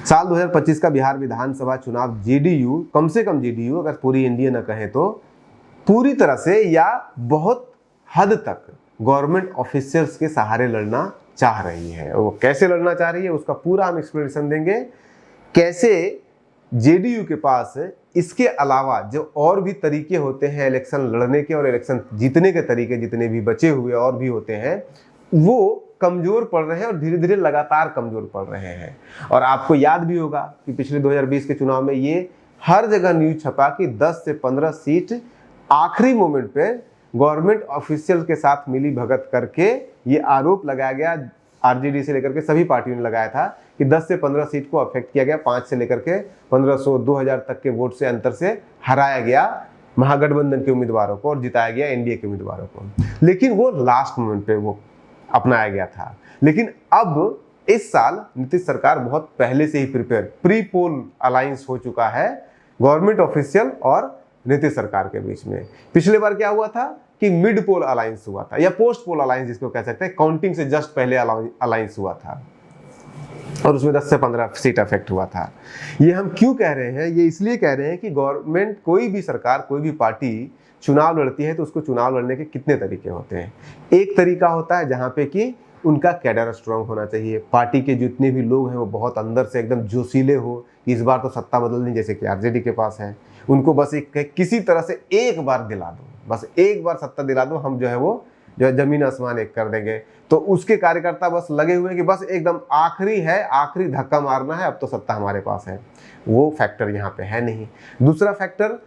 साल 2025 का बिहार विधानसभा चुनाव जेडीयू, कम से कम जेडीयू, अगर पूरी एनडीए न कहे तो पूरी तरह से या बहुत हद तक गवर्नमेंट ऑफिशियल्स के सहारे लड़ना चाह रही है। वो कैसे लड़ना चाह रही है उसका पूरा हम एक्सप्लेनेशन देंगे। कैसे जेडीयू के पास इसके अलावा जो और भी तरीके होते हैं इलेक्शन लड़ने के और इलेक्शन जीतने के तरीके, जितने भी बचे हुए और भी होते हैं, वो कमजोर पड़ रहे हैं और धीरे धीरे लगातार कमजोर पड़ रहे हैं। और आपको याद भी होगा कि पिछले 2020 के चुनाव में ये हर जगह न्यूज छपा कि 10 से 15 सीट आखिरी मोमेंट पे गवर्नमेंट ऑफिशियल के साथ मिली भगत करके ये आरोप लगाया गया, आरजेडी से लेकर के सभी पार्टियों ने लगाया था कि 10 से 15 सीट को अफेक्ट किया गया, 5 से लेकर के 1500 2000 तक के वोट से अंतर से हराया गया महागठबंधन के उम्मीदवारों को और जिताया गया एनडीए के उम्मीदवारों को। लेकिन वो लास्ट मोमेंट पे वो अपनाया गया था। लेकिन अब इस साल नीतीश सरकार बहुत पहले से ही प्री पोल अलायंस हो चुका है गवर्नमेंट ऑफिशियल और नीतीश सरकार के बीच में। पिछले बार क्या हुआ था कि मिड पोल अलायंस हुआ था या पोस्ट पोल अलायंस जिसको कह सकते हैं, काउंटिंग से जस्ट पहले अलायंस हुआ था और उसमें 10 से 15 सीट अफेक्ट हुआ था। ये हम क्यों कह रहे हैं? ये इसलिए कह रहे हैं कि गवर्नमेंट, कोई भी सरकार, कोई भी पार्टी चुनाव लड़ती है तो उसको चुनाव लड़ने के कितने तरीके होते हैं। एक तरीका होता है जहाँ पे कि उनका कैडर स्ट्रांग होना चाहिए, पार्टी के जितने भी लोग हैं वो बहुत अंदर से एकदम जोशीले हो, इस बार तो सत्ता बदलनी, जैसे कि आरजेडी के पास है, उनको बस एक किसी तरह से एक बार दिला दो, बस एक बार सत्ता दिला दो, हम जो है वो जो है जमीन आसमान एक कर देंगे। तो उसके कार्यकर्ता बस लगे हुए हैं कि बस एकदम आखिरी है, आखिरी धक्का मारना है, अब तो सत्ता हमारे पास है। वो फैक्टर यहाँ पे है नहीं। दूसरा फैक्टर,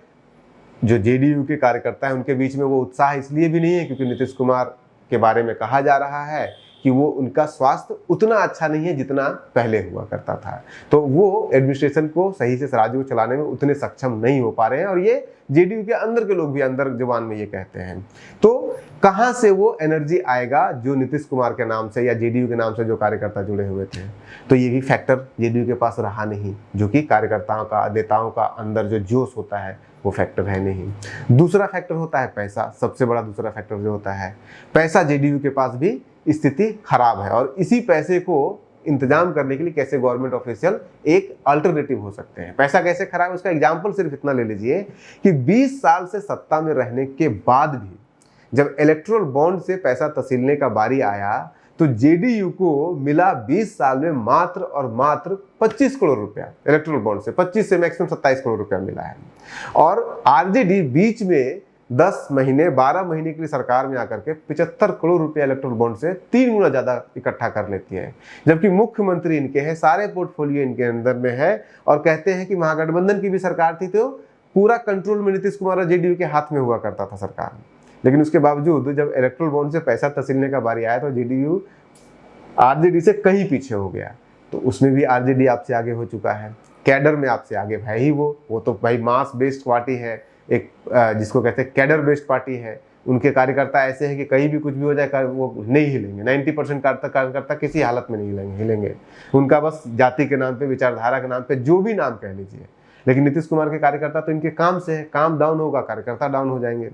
जो जेडीयू के कार्यकर्ता है उनके बीच में वो उत्साह इसलिए भी नहीं है क्योंकि नीतीश कुमार के बारे में कहा जा रहा है कि वो उनका स्वास्थ्य उतना अच्छा नहीं है जितना पहले हुआ करता था, तो वो एडमिनिस्ट्रेशन को सही से राज्य को चलाने में उतने सक्षम नहीं हो पा रहे हैं। और ये जेडीयू के अंदर के लोग भी अंदर जुबान में ये कहते हैं। तो कहाँ से वो एनर्जी आएगा जो नीतीश कुमार के नाम से या जेडीयू के नाम से जो कार्यकर्ता जुड़े हुए थे? तो ये भी फैक्टर जेडीयू के पास रहा नहीं, जो कि कार्यकर्ताओं का, नेताओं का अंदर जो जोश होता है वो फैक्टर है नहीं। दूसरा फैक्टर होता है पैसा। सबसे बड़ा दूसरा फैक्टर जो होता है पैसा, जेडीयू के पास भी स्थिति खराब है और इसी पैसे को इंतजाम करने के लिए कैसे गवर्नमेंट ऑफिशियल एक अल्टरनेटिव हो सकते हैं। पैसा कैसे खराब है उसका एग्जांपल सिर्फ इतना ले लीजिए कि 20 साल से सत्ता में रहने के बाद भी जब इलेक्टोरल बॉन्ड से पैसा तसीलने का बारी आया तो जेडीयू को मिला 20 साल में मात्र और मात्र 25 करोड़ रुपया इलेक्टोरल बॉन्ड से, 25 से मैक्सिमम 27 करोड़ रुपया मिला है। और आरजेडी बीच में 10 महीने 12 महीने के लिए सरकार में आकर के 75 करोड़ रुपया इलेक्टोरल बॉन्ड से 3 गुना ज्यादा इकट्ठा कर लेती है, जबकि मुख्यमंत्री इनके हैं, सारे पोर्टफोलियो इनके अंदर में है और कहते हैं कि महागठबंधन की भी सरकार थी तो पूरा कंट्रोल में नीतीश कुमार और जेडीयू के हाथ में हुआ करता था सरकार। लेकिन उसके बावजूद जब इलेक्टोरल बॉन्ड से पैसा तसीलने का बारी आया तो जेडीयू आरजेडी से कहीं पीछे हो गया। तो उसमें भी आरजेडी आपसे आगे हो चुका है, कैडर में आपसे आगे है ही वो तो भाई मास बेस्ड पार्टी है, एक जिसको कहते हैं कैडर बेस्ड पार्टी है। उनके कार्यकर्ता ऐसे हैं कि कहीं भी कुछ भी हो जाए वो नहीं हिलेंगे, 90% कार्यकर्ता किसी हालत में नहीं हिलेंगे। उनका बस जाति के नाम पे, विचारधारा के नाम पे, जो भी नाम कह लीजिए। लेकिन नीतीश कुमार के कार्यकर्ता तो इनके काम से है, काम डाउन होगा कार्यकर्ता डाउन हो जाएंगे।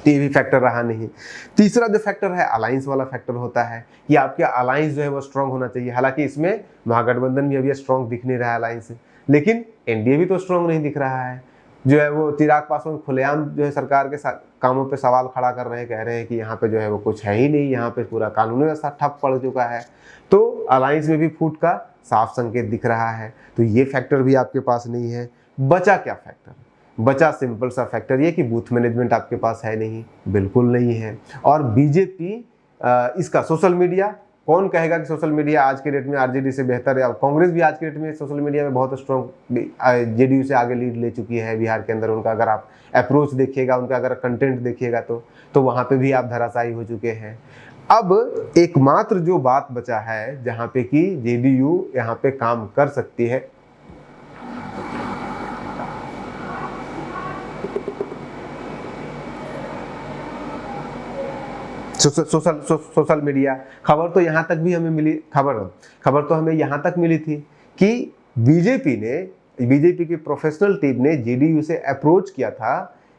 ये भी फैक्टर रहा नहीं। तीसरा जो फैक्टर है अलायंस वाला फैक्टर होता है कि आपके अलायंस जो है वो स्ट्रांग होना चाहिए। हालांकि इसमें महागठबंधन भी अभी स्ट्रांग दिख नहीं रहा है अलायंस, लेकिन एनडीए भी तो स्ट्रांग नहीं दिख रहा है। जो है वो चिराग पासवान खुलेआम जो है सरकार के कामों पे सवाल खड़ा कर रहे हैं, कह रहे हैं कि यहाँ पे जो है वो कुछ है ही नहीं, यहाँ पे पूरा कानूनी व्यवस्था ठप पड़ चुका है। तो अलायंस में भी फूट का साफ संकेत दिख रहा है। तो ये फैक्टर भी आपके पास नहीं है। बचा क्या फैक्टर? बचा सिंपल सा फैक्टर ये कि बूथ मैनेजमेंट आपके पास है नहीं, बिल्कुल नहीं है। और बीजेपी इसका सोशल मीडिया, कौन कहेगा कि सोशल मीडिया आज के डेट में आरजेडी से बेहतर है? कांग्रेस भी आज के डेट में सोशल मीडिया में बहुत स्ट्रॉन्ग जेडीयू से आगे लीड ले चुकी है बिहार के अंदर। उनका अगर आप अप्रोच देखिएगा, उनका अगर कंटेंट देखिएगा तो वहाँ पे भी आप धराशायी हो चुके हैं। अब एकमात्र जो बात बचा है जहाँ पे कि जेडीयू यहाँ पे काम कर सकती है, सोशल मीडिया। खबर तो यहाँ तक भी हमें मिली, खबर तो हमें यहाँ तक मिली थी कि बीजेपी की प्रोफेशनल टीम ने जेडीयू से अप्रोच किया था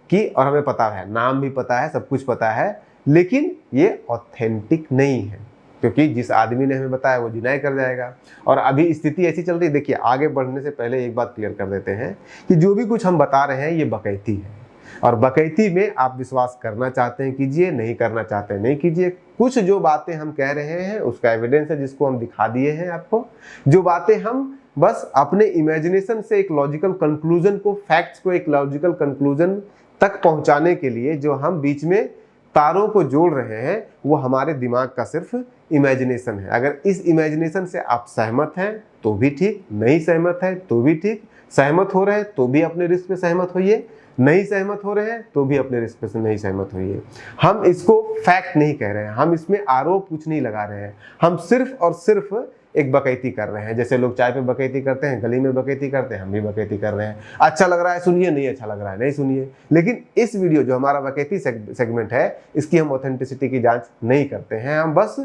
कि, और हमें पता है, नाम भी पता है, सब कुछ पता है, लेकिन ये ऑथेंटिक नहीं है। क्योंकि जिस आदमी ने हमें बताया वो डिनाई कर जाएगा। और अभी स्थिति ऐसी चल रही है, देखिए आगे बढ़ने से पहले एक बात क्लियर कर देते हैं कि जो भी कुछ हम बता रहे हैं ये बकैती है, और बकैती में आप विश्वास करना चाहते हैं कीजिए, नहीं करना चाहते हैं नहीं कीजिए। कुछ जो बातें हम कह रहे हैं उसका एविडेंस है जिसको हम दिखा दिए हैं आपको। जो बातें हम बस अपने इमेजिनेशन से एक लॉजिकल कंक्लूजन को, फैक्ट्स को एक लॉजिकल कंक्लूजन तक पहुंचाने के लिए जो हम बीच में तारों को जोड़ रहे हैं, वो हमारे दिमाग का सिर्फ इमेजिनेशन है। अगर इस इमेजिनेशन से आप सहमत हैं तो भी ठीक, नहीं सहमत है तो भी ठीक, सहमत हो रहे हैं तो भी अपने रिस्क पे सहमत होइए, नहीं सहमत हो रहे हैं तो भी अपने रिस्क पे नहीं सहमत होइए। हम इसको फैक्ट नहीं कह रहे हैं, हम इसमें आरोप कुछ नहीं लगा रहे हैं, हम सिर्फ और सिर्फ एक बकैती कर रहे हैं। जैसे लोग चाय पे बकैती करते हैं, गली में बकैती करते हैं, हम भी बकैती कर रहे हैं। अच्छा लग रहा है सुनिए, नहीं अच्छा लग रहा है नहीं सुनिए। लेकिन इस वीडियो जो हमारा बकैती सेगमेंट है, इसकी हम ऑथेंटिसिटी की जांच नहीं करते हैं। हम बस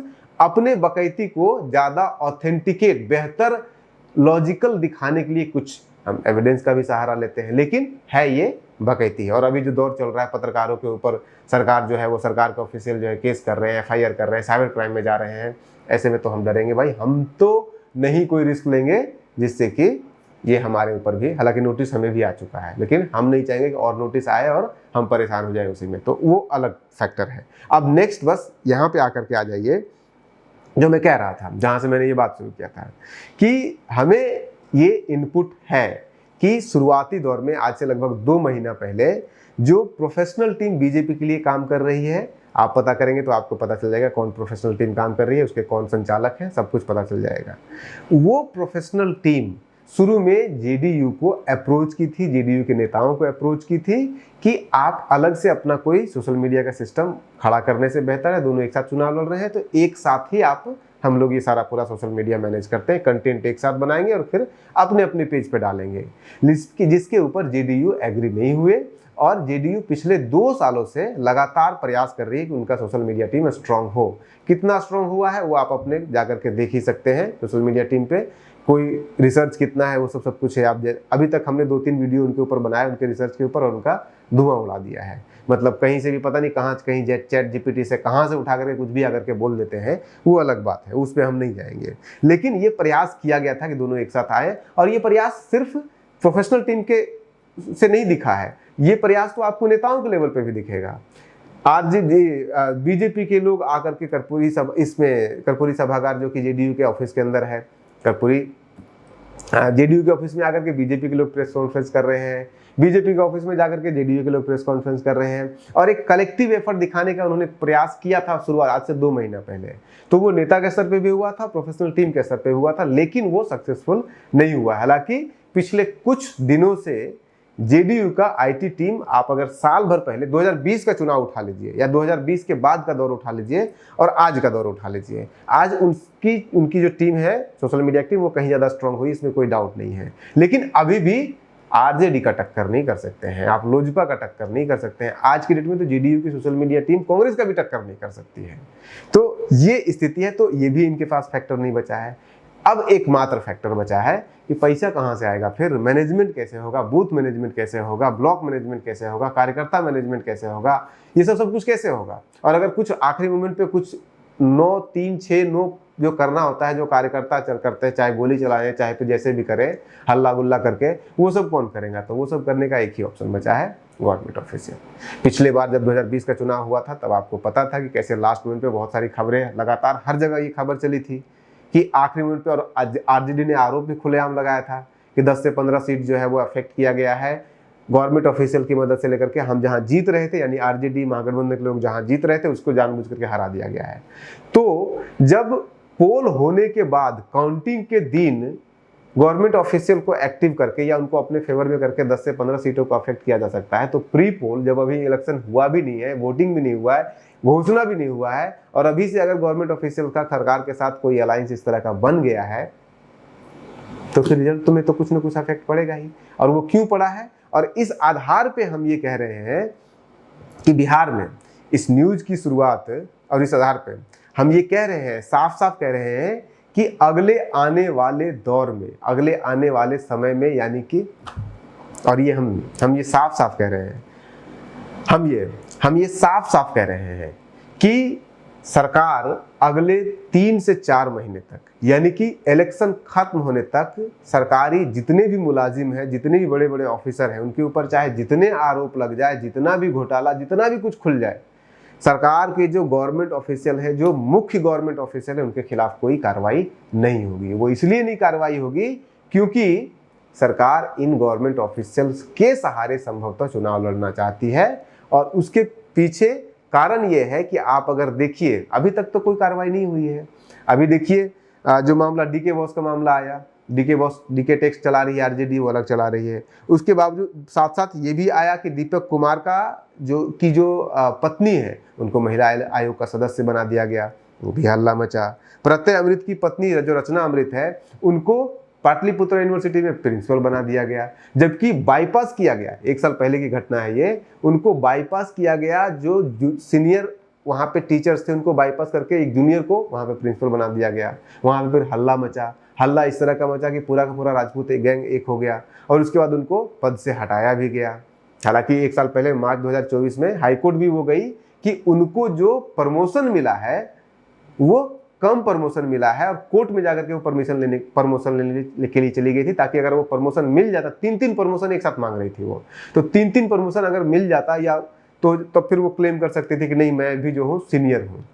अपने बकैती को ज़्यादा ऑथेंटिकेट, बेहतर, लॉजिकल दिखाने के लिए कुछ हम एविडेंस का भी सहारा लेते हैं, लेकिन है ये बकैती है। और अभी जो दौर चल रहा है पत्रकारों के ऊपर, सरकार जो है वो सरकार के ऑफिशियल जो है केस कर रहे हैं, FIR कर रहे हैं, साइबर क्राइम में जा रहे हैं, ऐसे में तो हम डरेंगे भाई, हम तो नहीं कोई रिस्क लेंगे जिससे कि ये हमारे ऊपर भी, हालांकि नोटिस हमें भी आ चुका है, लेकिन हम नहीं चाहेंगे कि और नोटिस आए और हम परेशान हो जाए उसी में, तो वो अलग फैक्टर है। अब नेक्स्ट बस यहाँ पे आकर के आ जाइए जो मैं कह रहा था, जहाँ से मैंने ये बात शुरू किया था कि हमें ये इनपुट है कि शुरुआती दौर में, आज से लगभग 2 महीना पहले, जो प्रोफेशनल टीम बीजेपी के लिए काम कर रही है, आप पता करेंगे तो आपको पता चल जाएगा कौन प्रोफेशनल टीम काम कर रही है, उसके कौन संचालक हैं, सब कुछ पता चल जाएगा। वो प्रोफेशनल टीम शुरू में जेडीयू को अप्रोच की थी, जेडीयू के नेताओं को अप्रोच की थी कि आप अलग से अपना कोई सोशल मीडिया का सिस्टम खड़ा करने से बेहतर है, दोनों एक साथ चुनाव लड़ रहे हैं तो एक साथ ही हम लोग ये सारा पूरा सोशल मीडिया मैनेज करते हैं, कंटेंट एक साथ बनाएंगे और फिर अपने अपने पेज पे डालेंगे, जिसके ऊपर जेडीयू एग्री नहीं हुए। और जेडीयू पिछले 2 सालों से लगातार प्रयास कर रही है कि उनका सोशल मीडिया टीम स्ट्रांग हो। कितना स्ट्रांग हुआ है वो आप अपने जाकर के देख ही सकते हैं, सोशल मीडिया टीम पे कोई रिसर्च कितना है वो सब कुछ है। आप अभी तक हमने 2-3 वीडियो उनके ऊपर बनाए, उनके रिसर्च के ऊपर, और उनका धुआं उड़ा दिया है। मतलब कहीं से भी पता नहीं कहाँ, कहीं चैट जीपीटी से कहाँ से उठा करके कुछ भी आकर के बोल देते हैं, वो अलग बात है, उस पर हम नहीं जाएंगे। लेकिन ये प्रयास किया गया था कि दोनों एक साथ आए, और ये प्रयास सिर्फ प्रोफेशनल टीम के से नहीं दिखा है, ये प्रयास तो आपको नेताओं के लेवल पे भी दिखेगा। बीजेपी के लोग आकर के कर्पूरी सभागार जो कि जेडीयू के ऑफिस के अंदर है, जेडीयू के ऑफिस में आकर के बीजेपी के लोग प्रेस कॉन्फ्रेंस कर रहे हैं, बीजेपी के ऑफिस में जाकर के जेडीयू के लोग प्रेस कॉन्फ्रेंस कर रहे हैं, और एक कलेक्टिव एफर्ट दिखाने का उन्होंने प्रयास किया था शुरुआत, आज से 2 महीना पहले। तो वो नेता के स्तर पे भी हुआ था, प्रोफेशनल टीम के स्तर पे हुआ था, लेकिन वो सक्सेसफुल नहीं हुआ। हालांकि पिछले कुछ दिनों से जेडीयू का आईटी टीम, आप अगर साल भर पहले 2020 का चुनाव उठा लीजिए या 2020 के बाद का दौर उठा लीजिए और आज का दौर उठा लीजिए, आज उनकी जो टीम है सोशल मीडिया टीम, वो कहीं ज़्यादा स्ट्रांग हुई, इसमें कोई डाउट नहीं है। लेकिन अभी भी आरजेडी का टक्कर नहीं कर सकते हैं, आप लोजपा का टक्कर नहीं कर सकते हैं। आज की डेट में तो जेडीयू की सोशल मीडिया टीम कांग्रेस का भी टक्कर नहीं कर सकती है। तो ये स्थिति है, तो ये भी इनके पास फैक्टर नहीं बचा है। अब एकमात्र फैक्टर बचा है कि पैसा कहाँ से आएगा, फिर मैनेजमेंट कैसे होगा, बूथ मैनेजमेंट कैसे होगा, ब्लॉक मैनेजमेंट कैसे होगा, कार्यकर्ता मैनेजमेंट कैसे होगा, ये सब कुछ कैसे होगा। और अगर कुछ आखिरी मोमेंट पे कुछ 9, 3, 6, 9 जो करना होता है, जो कार्यकर्ता करते हैं, चाहे गोली चलाएं, चाहे फिर जैसे भी करें, हल्ला गुल्ला करके, वो सब कौन करेगा। तो वो सब करने का एक ही ऑप्शन बचा है, गवर्नमेंट ऑफिशियल। पिछले बार जब 2020 का चुनाव हुआ था तब आपको पता था कि कैसे लास्ट मोमेंट पे बहुत सारी खबरें, लगातार हर जगह ये खबर चली थी कि आखिरी मिनट पे, और आरजेडी ने आरोप भी खुलेआम लगाया था कि 10 से 15 सीट जो है वो अफेक्ट किया गया है गवर्नमेंट ऑफिशियल की मदद से लेकर के। हम जहां जीत रहे थे, यानी आरजेडी महागठबंधन के लोग जहां जीत रहे थे, उसको जानबूझ करके हरा दिया गया है। तो जब पोल होने के बाद काउंटिंग के दिन गवर्नमेंट ऑफिशियल को एक्टिव करके या उनको अपने फेवर में करके 10 से 15 सीटों को अफेक्ट किया जा सकता है, तो प्री पोल जब अभी इलेक्शन हुआ भी नहीं है, वोटिंग भी नहीं हुआ है, घोषणा भी नहीं हुआ है, और अभी से अगर गवर्नमेंट ऑफिशियल का सरकार के साथ कोई अलायंस इस तरह का बन गया है, तो फिर रिजल्ट में तो कुछ ना कुछ अफेक्ट पड़ेगा ही। और वो क्यों पड़ा है, और इस आधार पे हम ये कह रहे हैं कि बिहार में इस न्यूज की शुरुआत, और इस आधार पे हम ये कह रहे हैं, साफ साफ कह रहे हैं कि अगले आने वाले दौर में, अगले आने वाले समय में, यानी कि, और ये हम ये साफ साफ कह रहे हैं, हम ये साफ साफ कह रहे हैं कि सरकार अगले 3 से 4 महीने तक, यानी कि इलेक्शन खत्म होने तक, सरकारी जितने भी मुलाजिम हैं, जितने भी बड़े बड़े ऑफिसर हैं, उनके ऊपर चाहे जितने आरोप लग जाए, जितना भी घोटाला, जितना भी कुछ खुल जाए, सरकार के जो गवर्नमेंट ऑफिशियल है, जो मुख्य गवर्नमेंट ऑफिशियल है, उनके खिलाफ कोई कार्रवाई नहीं होगी। वो इसलिए नहीं कार्रवाई होगी क्योंकि सरकार इन गवर्नमेंट ऑफिशियल्स के सहारे संभवतः चुनाव लड़ना चाहती है। और उसके पीछे कारण ये है कि आप अगर देखिए, अभी तक तो कोई कार्रवाई नहीं हुई है। अभी देखिए जो मामला डीके बॉस का मामला आया, डीके टैक्स चला रही है आरजेडी, वो अलग चला रही है। उसके बावजूद साथ साथ ये भी आया कि दीपक कुमार का जो पत्नी है, उनको महिला आयोग का सदस्य बना दिया गया, वो भी हल्ला मचा। प्रत्यय अमृत की पत्नी जो रचना अमृत है, उनको पाटलिपुत्र यूनिवर्सिटी में प्रिंसिपल बना दिया गया, जबकि बाईपास किया गया, 1 साल पहले की घटना है ये, उनको बाईपास किया गया। जो सीनियर वहाँ पे टीचर्स थे, उनको बाईपास करके एक जूनियर को वहाँ पे प्रिंसिपल बना दिया गया। वहाँ पे फिर हल्ला मचा, हल्ला इस तरह का मचा कि पूरा का पूरा राजपूत गैंग एक हो गया, और उसके बाद उनको पद से हटाया भी गया। हालांकि 1 साल पहले मार्च 2024 में हाईकोर्ट भी वो गई कि उनको जो प्रमोशन मिला है वो कम प्रमोशन मिला है, और कोर्ट में जाकर के वो प्रमोशन लेने के लिए चली गई थी, ताकि अगर वो प्रमोशन मिल जाता, 3 प्रमोशन एक साथ मांग रही थी वो, तो 3 प्रमोशन अगर मिल जाता या तो फिर वो क्लेम कर सकती थी कि नहीं, मैं भी जो हूँ सीनियर हूँ।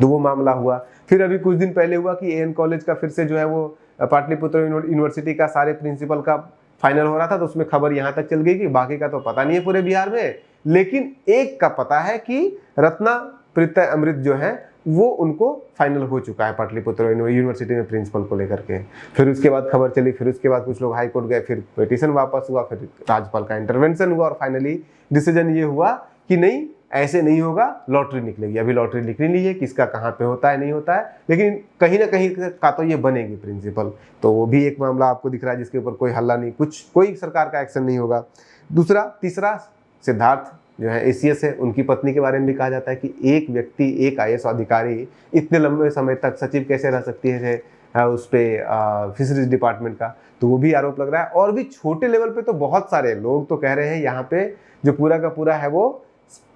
तो वो मामला हुआ। फिर अभी कुछ दिन पहले हुआ कि एएन कॉलेज का फिर से जो है वो पाटलिपुत्र यूनिवर्सिटी का सारे प्रिंसिपल का फाइनल हो रहा था, तो उसमें खबर यहाँ तक चल गई कि बाकी का तो पता नहीं है पूरे बिहार में, लेकिन एक का पता है कि रत्ना प्रत्यय अमृत जो है वो उनको फाइनल हो चुका है पाटलिपुत्र यूनिवर्सिटी में प्रिंसिपल को लेकर के। फिर उसके बाद खबर चली, फिर उसके बाद कुछ लोग हाई कोर्ट गए, फिर पिटीशन वापस हुआ, फिर राज्यपाल का इंटरवेंशन हुआ, और फाइनली डिसीजन ये हुआ कि नहीं, ऐसे नहीं होगा, लॉटरी निकलेगी। अभी लॉटरी निकली नहीं है, किसका कहाँ पे होता है नहीं होता है, लेकिन कहीं ना कहीं का तो ये बनेगी प्रिंसिपल। तो वो भी एक मामला आपको दिख रहा है जिसके ऊपर कोई हल्ला नहीं, कोई सरकार का एक्शन नहीं होगा। तीसरा सिद्धार्थ जो है एसीएस है, उनकी पत्नी के बारे में भी कहा जाता है कि एक व्यक्ति, एक आईएएस अधिकारी इतने लंबे समय तक सचिव कैसे रह सकती है उस पर फिशरीज डिपार्टमेंट का, तो वो भी आरोप लग रहा है। और भी छोटे लेवल पे तो बहुत सारे लोग तो कह रहे हैं यहाँ पे जो पूरा का पूरा है वो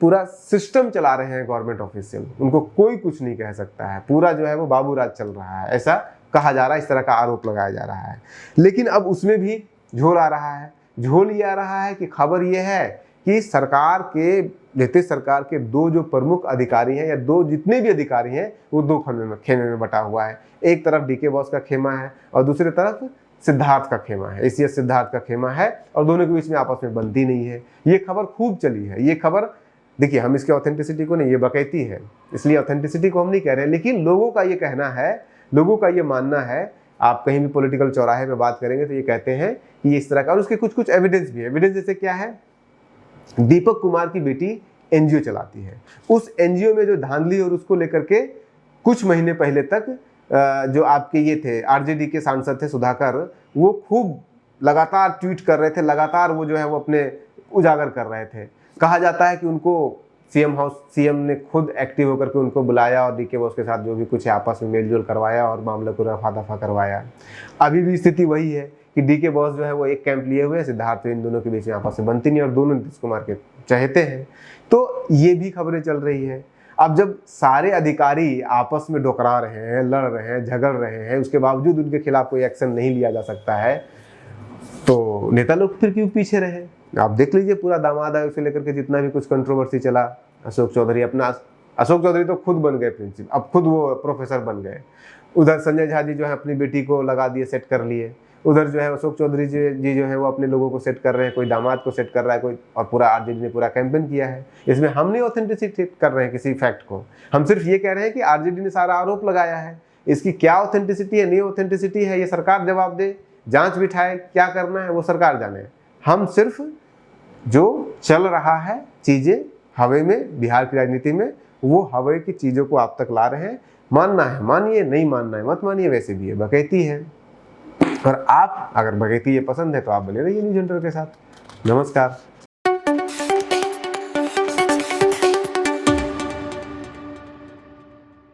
पूरा सिस्टम चला रहे हैं गवर्नमेंट ऑफिशियल, उनको कोई कुछ नहीं कह सकता है, पूरा जो है वो बाबू राज चल रहा है, ऐसा कहा जा रहा है, इस तरह का आरोप लगाया जा रहा है। लेकिन अब उसमें भी झोल आ रहा है। झोल ये आ रहा है कि खबर ये है कि नीतीश सरकार के 2 जो प्रमुख अधिकारी हैं, या 2 जितने भी अधिकारी हैं, वो 2 खेमे में बटा हुआ है। एक तरफ डीके बॉस का खेमा है और दूसरी तरफ सिद्धार्थ का खेमा है, एसीएस सिद्धार्थ का खेमा है, और दोनों के बीच में आपस में बनती नहीं है। ये खबर खूब चली है। ये खबर देखिए, हम इसके ऑथेंटिसिटी को नहीं, ये बकैती है, इसलिए ऑथेंटिसिटी को हम नहीं कह रहे, लेकिन लोगों का ये कहना है, लोगों का ये मानना है। आप कहीं भी पॉलिटिकल चौराहे पे बात करेंगे तो ये कहते हैं कि इस तरह का, और उसके कुछ एविडेंस भी है। एविडेंस जैसे क्या है, दीपक कुमार की बेटी एनजीओ चलाती है, उस एनजीओ में जो धांधली और उसको लेकर के कुछ महीने पहले तक जो आपके ये थे आरजेडी के सांसद थे सुधाकर, वो खूब लगातार ट्वीट कर रहे थे, लगातार वो जो है वो अपने उजागर कर रहे थे। कहा जाता है कि उनको सीएम ने खुद एक्टिव होकर के उनको बुलाया और डीके बॉस के साथ जो भी कुछ है आपस में मेलजोल करवाया और मामले को रफा दफा करवाया। अभी भी स्थिति वही है कि डीके बॉस जो है वो एक कैंप लिए हुए हैं, सिद्धार्थ इन दोनों के बीच में आपस में बनती नहीं, और दोनों नीतीश कुमार के चाहते हैं। तो ये भी खबरें चल रही है। अब जब सारे अधिकारी आपस में डोकरा रहे हैं, लड़ रहे हैं, झगड़ रहे हैं, उसके बावजूद उनके खिलाफ कोई एक्शन नहीं लिया जा सकता है, तो नेता लोग फिर क्यों पीछे रहे? आप देख लीजिए, पूरा दामाद आयोग से लेकर के जितना भी कुछ कंट्रोवर्सी चला, अशोक चौधरी तो खुद बन गए प्रिंसिपल, अब खुद वो प्रोफेसर बन गए। उधर संजय झा जी जो है अपनी बेटी को लगा दिए, सेट कर लिए। उधर जो है अशोक चौधरी जी जो है वो अपने लोगों को सेट कर रहे हैं, कोई दामाद को सेट कर रहा है कोई, और पूरा आरजेडी ने पूरा कैंपेन किया है। इसमें हम नहीं ऑथेंटिसिटी कर रहे हैं किसी फैक्ट को, हम सिर्फ ये कह रहे हैं कि आरजेडी ने सारा आरोप लगाया है। इसकी क्या ऑथेंटिसिटी है, नहीं ऑथेंटिसिटी है, ये सरकार जवाब दे, जांच बिठाए, क्या करना है वो सरकार जाने। हम सिर्फ जो चल रहा है चीजें हवा में, बिहार की राजनीति में, वो हवा की चीजों को आप तक ला रहे हैं। मानना है मानिए, नहीं मानना है मत मानिए, वैसे भी ये बकैती है। और आप अगर बकैती ये पसंद है तो आप बने रहिए न्यूज़ हंटर के साथ। नमस्कार।